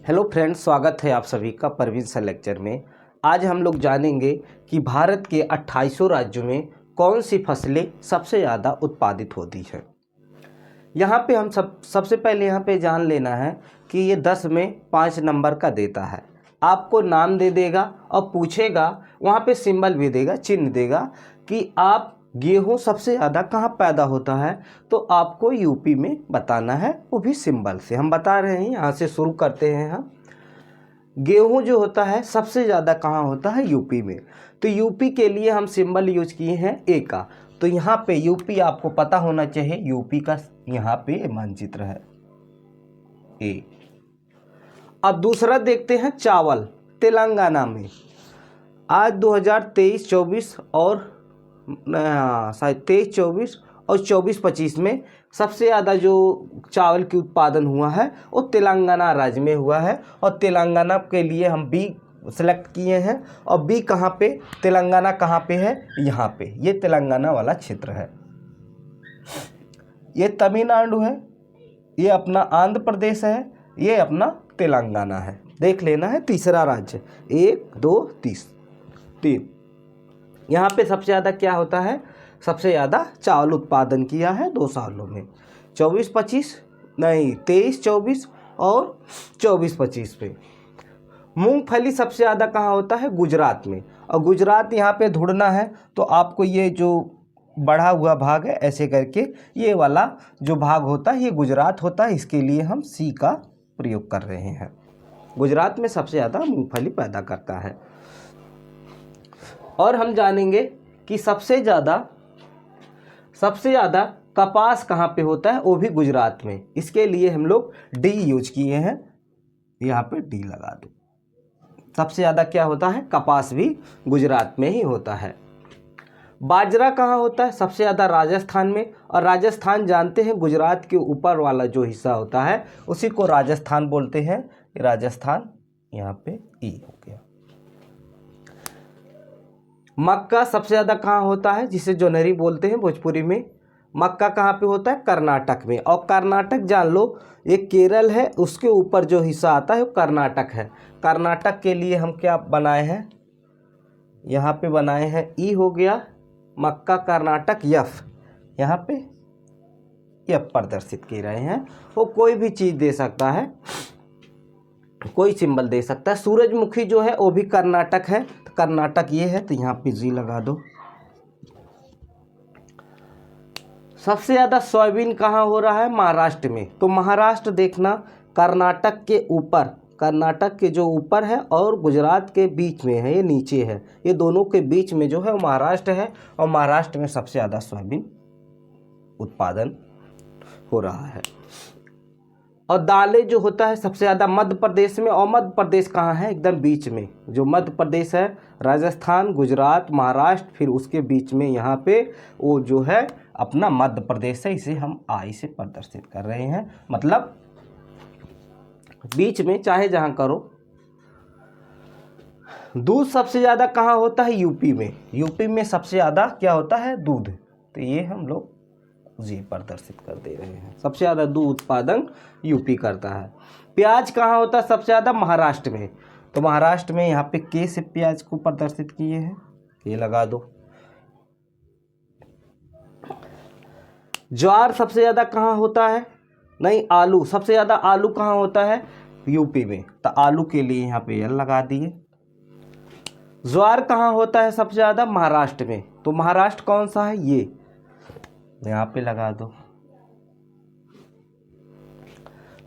Hello friends, स्वागत है आप सभी का परवीन सर लेक्चर में। आज हम लोग जानेंगे कि भारत के 2800 राज्यों में कौन सी फसलें सबसे ज़्यादा उत्पादित होती हैं। यहाँ पे हम सबसे पहले यहाँ पे जान लेना है कि ये 10 में 5 नंबर का देता है। आपको नाम दे देगा और पूछेगा, वहाँ पे सिंबल भी देगा, चिन्ह देगा कि आप गेहूँ सबसे ज़्यादा कहाँ पैदा होता है, तो आपको यूपी में बताना है, वो भी सिंबल से। हम बता रहे हैं, यहाँ से शुरू करते हैं हम। गेहूँ जो होता है सबसे ज़्यादा कहाँ होता है, यूपी में। तो यूपी के लिए हम सिंबल यूज किए हैं ए का। तो यहाँ पे यूपी आपको पता होना चाहिए, यूपी का यहाँ पे मानचित्र है ए। अब दूसरा देखते हैं चावल तेलंगाना में। आज 2023-24 और शायद 23-24 और 24-25 में सबसे ज़्यादा जो चावल की उत्पादन हुआ है वो तेलंगाना राज्य में हुआ है। और तेलंगाना के लिए हम बी सेलेक्ट किए हैं। और बी कहाँ पे, तेलंगाना कहाँ पे है, यहाँ पे, ये तेलंगाना वाला क्षेत्र है। ये तमिलनाडु है, ये अपना आंध्र प्रदेश है, ये अपना तेलंगाना है। देख लेना है तीसरा राज्य, 1 2 3। यहाँ पे सबसे ज़्यादा क्या होता है, सबसे ज़्यादा चावल उत्पादन किया है 2 सालों में, 24-25 नहीं 23-24 और 24-25 पे। मूंगफली सबसे ज़्यादा कहाँ होता है, गुजरात में। और गुजरात यहाँ पे ढूंढना है तो आपको ये जो बढ़ा हुआ भाग है ऐसे करके, ये वाला जो भाग होता है ये गुजरात होता है। इसके लिए हम सी का प्रयोग कर रहे हैं। गुजरात में सबसे ज़्यादा मूंगफली पैदा करता है। और हम जानेंगे कि सबसे ज़्यादा कपास कहाँ पे होता है, वो भी गुजरात में। इसके लिए हम लोग डी यूज किए हैं, यहाँ पे डी लगा दो। सबसे ज़्यादा क्या होता है, कपास भी गुजरात में ही होता है। बाजरा कहाँ होता है, सबसे ज़्यादा राजस्थान में। और राजस्थान जानते हैं, गुजरात के ऊपर वाला जो हिस्सा होता है उसी को राजस्थान बोलते हैं। राजस्थान यहाँ पे ई हो गया। मक्का सबसे ज़्यादा कहाँ होता है, जिसे जोनहरी बोलते हैं भोजपुरी में। मक्का कहाँ पे होता है, कर्नाटक में। और कर्नाटक जान लो, ये केरल है, उसके ऊपर जो हिस्सा आता है वो कर्नाटक है। कर्नाटक के लिए हम क्या बनाए हैं, यहाँ पे बनाए हैं ई हो गया, मक्का कर्नाटक यफ, यहाँ पे यफ प्रदर्शित कर रहे हैं। वो कोई भी चीज़ दे सकता है, कोई सिंबल दे सकता है। सूरजमुखी जो है वो भी कर्नाटक है, तो कर्नाटक ये है, तो यहाँ पे जी लगा दो। सबसे ज़्यादा सोयाबीन कहाँ हो रहा है, महाराष्ट्र में। तो महाराष्ट्र देखना, कर्नाटक के ऊपर, कर्नाटक के जो ऊपर है और गुजरात के बीच में है, ये नीचे है, ये दोनों के बीच में जो है वो महाराष्ट्र है। और महाराष्ट्र में सबसे ज़्यादा सोयाबीन उत्पादन हो रहा है। और दालें जो होता है सबसे ज़्यादा मध्य प्रदेश में। और मध्य प्रदेश कहाँ है, एकदम बीच में। जो मध्य प्रदेश है, राजस्थान, गुजरात, महाराष्ट्र, फिर उसके बीच में यहाँ पे वो जो है अपना मध्य प्रदेश है। इसे हम आई से प्रदर्शित कर रहे हैं, मतलब बीच में, चाहे जहाँ करो। दूध सबसे ज़्यादा कहाँ होता है, यूपी में। यूपी में सबसे ज़्यादा क्या होता है, दूध। तो ये हम लोग जी प्रदर्शित कर दे रहे हैं। सबसे ज़्यादा दूध उत्पादन यूपी करता है। प्याज कहाँ होता है सबसे ज़्यादा, महाराष्ट्र में। तो महाराष्ट्र में यहाँ पे के से प्याज को प्रदर्शित किए हैं, ये लगा दो। ज्वार सबसे ज़्यादा कहाँ होता है, नहीं आलू, सबसे ज़्यादा आलू कहाँ होता है, यूपी में। तो आलू के लिए यहाँ पे एल लगा दिए। ज्वार कहाँ होता है सबसे ज़्यादा, महाराष्ट्र में। तो महाराष्ट्र कौन सा है, ये यहाँ पे लगा दो।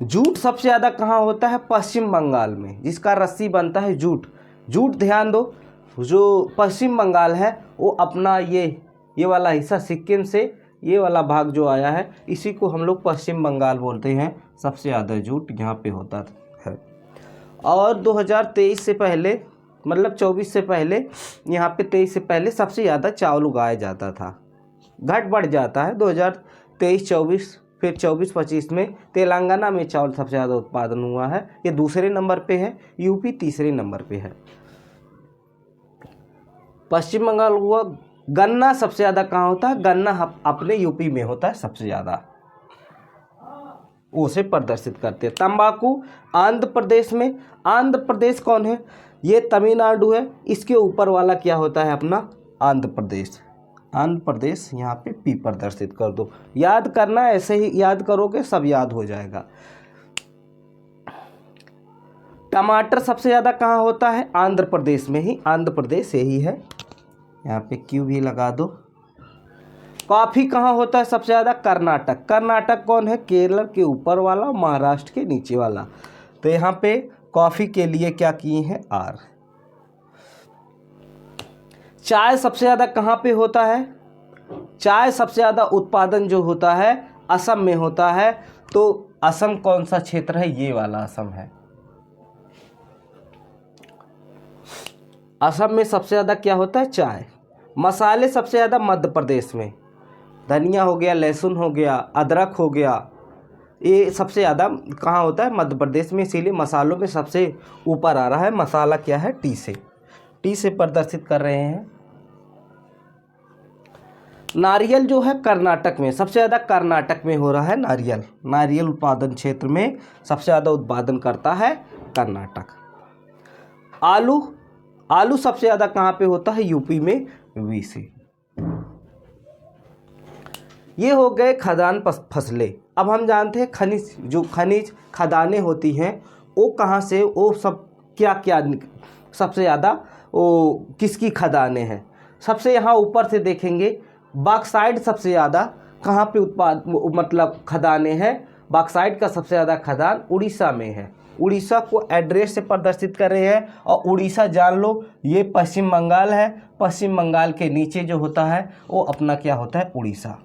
जूट सबसे ज़्यादा कहाँ होता है, पश्चिम बंगाल में, जिसका रस्सी बनता है जूट। जूट ध्यान दो, जो पश्चिम बंगाल है वो अपना ये वाला हिस्सा, सिक्किम से ये वाला भाग जो आया है, इसी को हम लोग पश्चिम बंगाल बोलते हैं। सबसे ज़्यादा जूट यहाँ पे होता है। और 2023 से पहले, मतलब 24 से पहले, यहाँ पे 23 से पहले सबसे ज़्यादा चावल उगाया जाता था। घट बढ़ जाता है 2023-24, फिर 24-25 में तेलंगाना में चावल सबसे ज़्यादा उत्पादन हुआ है, ये दूसरे नंबर पे है। यूपी तीसरे नंबर पे है। पश्चिम बंगाल हुआ। गन्ना सबसे ज़्यादा कहाँ होता है, गन्ना अपने यूपी में होता है सबसे ज़्यादा। ओ से प्रदर्शित करते हैं। तंबाकू आंध्र प्रदेश में, आंध्र प्रदेश कौन है, ये तमिलनाडु है, इसके ऊपर वाला क्या होता है अपना आंध्र प्रदेश। आंध्र प्रदेश यहाँ पे पी प्रदर्शित कर दो, याद करना, ऐसे ही याद करोगे सब याद हो जाएगा। टमाटर सबसे ज़्यादा कहाँ होता है, आंध्र प्रदेश में ही, आंध्र प्रदेश यही है, यहाँ पे क्यू भी लगा दो। कॉफ़ी कहाँ होता है सबसे ज़्यादा, कर्नाटक। कर्नाटक कौन है, केरल के ऊपर वाला, महाराष्ट्र के नीचे वाला। तो यहाँ पे कॉफ़ी के लिए क्या किए हैं, आर। चाय सबसे ज़्यादा कहाँ पे होता है, चाय सबसे ज़्यादा उत्पादन जो होता है असम में होता है। तो असम कौन सा क्षेत्र है, ये वाला असम है। असम में सबसे ज़्यादा क्या होता है, चाय। मसाले सबसे ज़्यादा मध्य प्रदेश में, धनिया हो गया, लहसुन हो गया, अदरक हो गया, ये सबसे ज़्यादा कहाँ होता है, मध्य प्रदेश में। इसीलिए मसालों में सबसे ऊपर आ रहा है मसाला क्या है, टी से, टी से प्रदर्शित कर रहे हैं। नारियल जो है कर्नाटक में, सबसे ज़्यादा कर्नाटक में हो रहा है नारियल। नारियल उत्पादन क्षेत्र में सबसे ज़्यादा उत्पादन करता है कर्नाटक। आलू, आलू सबसे ज़्यादा कहाँ पे होता है, यूपी में, वी से। ये हो गए खदान फसलें। अब हम जानते हैं खनिज, जो खनिज खदानें होती हैं वो कहाँ से, वो सब क्या क्या सबसे ज़्यादा वो किसकी खदानें हैं। सबसे यहाँ ऊपर से देखेंगे बॉक्साइट सबसे ज़्यादा कहाँ पे मतलब खदानें हैं। बॉक्साइट का सबसे ज़्यादा खदान उड़ीसा में है। उड़ीसा को एड्रेस से प्रदर्शित कर रहे हैं, और उड़ीसा जान लो ये पश्चिम बंगाल है। पश्चिम बंगाल के नीचे जो होता है वो अपना क्या होता है, उड़ीसा।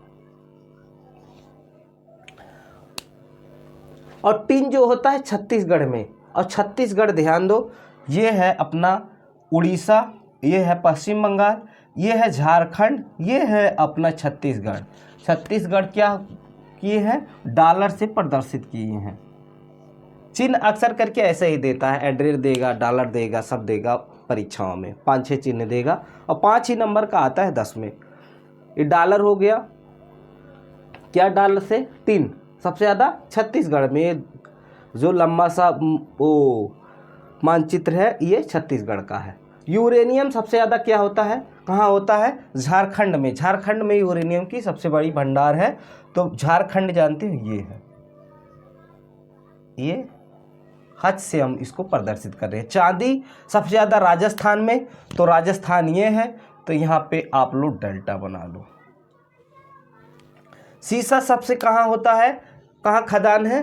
और टिन जो होता है छत्तीसगढ़ में, और छत्तीसगढ़ ध्यान दो, ये है अपना उड़ीसा, ये है पश्चिम बंगाल, ये है झारखंड, ये है अपना छत्तीसगढ़। छत्तीसगढ़ क्या किए हैं, डॉलर से प्रदर्शित किए हैं। चिन्ह अक्सर करके ऐसे ही देता है, एड्रेस देगा, डॉलर देगा, सब देगा परीक्षाओं में, 5-6 चिन्ह देगा, और 5 ही नंबर का आता है 10 में। ये डॉलर हो गया, क्या डॉलर से, टिन सबसे ज़्यादा छत्तीसगढ़ में, जो लंबा सा वो मानचित्र है ये छत्तीसगढ़ का है। यूरेनियम सबसे ज़्यादा क्या होता है, कहाँ होता है, झारखंड में। झारखंड में यूरेनियम की सबसे बड़ी भंडार है। तो झारखंड जानते हो, ये है, ये हज से हम इसको प्रदर्शित कर रहे हैं। चांदी सबसे ज़्यादा राजस्थान में, तो राजस्थान ये है, तो यहाँ पे आप लोग डेल्टा बना लो। सीसा सबसे कहाँ होता है, कहाँ खदान है,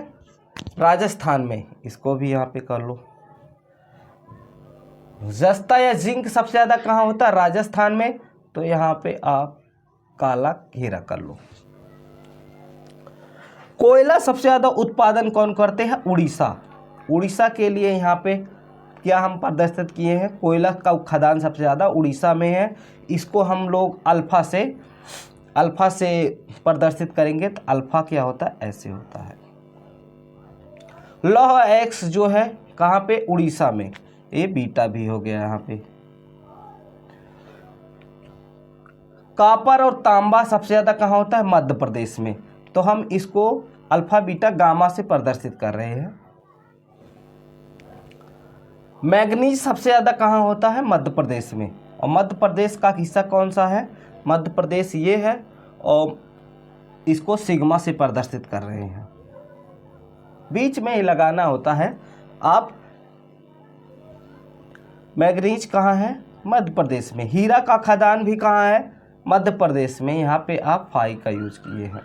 राजस्थान में, इसको भी यहाँ पे कर लो। जस्ता या जिंक सबसे ज़्यादा कहाँ होता है, राजस्थान में, तो यहाँ पे आप काला घेरा कर लो। कोयला सबसे ज़्यादा उत्पादन कौन करते हैं, उड़ीसा। उड़ीसा के लिए यहाँ पे क्या हम प्रदर्शित किए हैं, कोयला का खदान सबसे ज़्यादा उड़ीसा में है। इसको हम लोग अल्फा से प्रदर्शित करेंगे, तो अल्फा क्या होता है, ऐसे होता है। लौह एक्स जो है कहाँ पे, उड़ीसा में, ये बीटा भी हो गया यहाँ पे। कॉपर और तांबा सबसे ज़्यादा कहाँ होता है, मध्य प्रदेश में, तो हम इसको अल्फा बीटा गामा से प्रदर्शित कर रहे हैं। मैग्नीज सबसे ज़्यादा कहाँ होता है, मध्य प्रदेश में, और मध्य प्रदेश का हिस्सा कौन सा है, मध्य प्रदेश ये है, और इसको सिग्मा से प्रदर्शित कर रहे हैं। बीच में ही लगाना होता है आप। मैग्नीज कहाँ है, मध्य प्रदेश में। हीरा का खदान भी कहाँ है, मध्य प्रदेश में, यहाँ पे आप फाई का यूज किए हैं।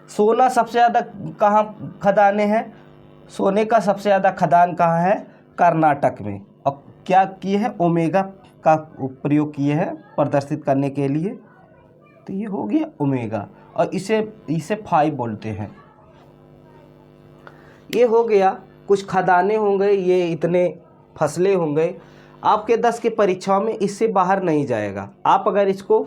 सोना सबसे ज़्यादा कहाँ खदानें हैं, सोने का सबसे ज़्यादा खदान कहाँ है, कर्नाटक में, और क्या किए हैं, ओमेगा का प्रयोग किए हैं प्रदर्शित करने के लिए, तो ये हो गया ओमेगा, और इसे फाई बोलते हैं। ये हो गया, कुछ खदानें हो गए, ये इतने फसलें हो गए। आपके 10 के परीक्षाओं में इससे बाहर नहीं जाएगा। आप अगर इसको,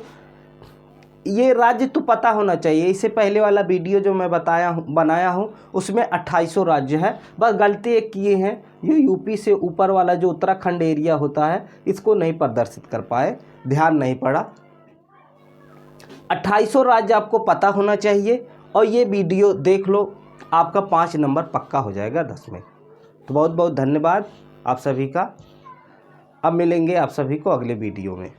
ये राज्य तो पता होना चाहिए। इससे पहले वाला वीडियो जो मैं बनाया हूँ उसमें 2800 राज्य है। बस गलती एक किए हैं, ये यूपी से ऊपर वाला जो उत्तराखंड एरिया होता है इसको नहीं प्रदर्शित कर पाए, ध्यान नहीं पड़ा। 2800 राज्य आपको पता होना चाहिए, और ये वीडियो देख लो आपका 5 नंबर पक्का हो जाएगा 10 में। तो बहुत बहुत धन्यवाद आप सभी का। अब मिलेंगे आप सभी को अगले वीडियो में।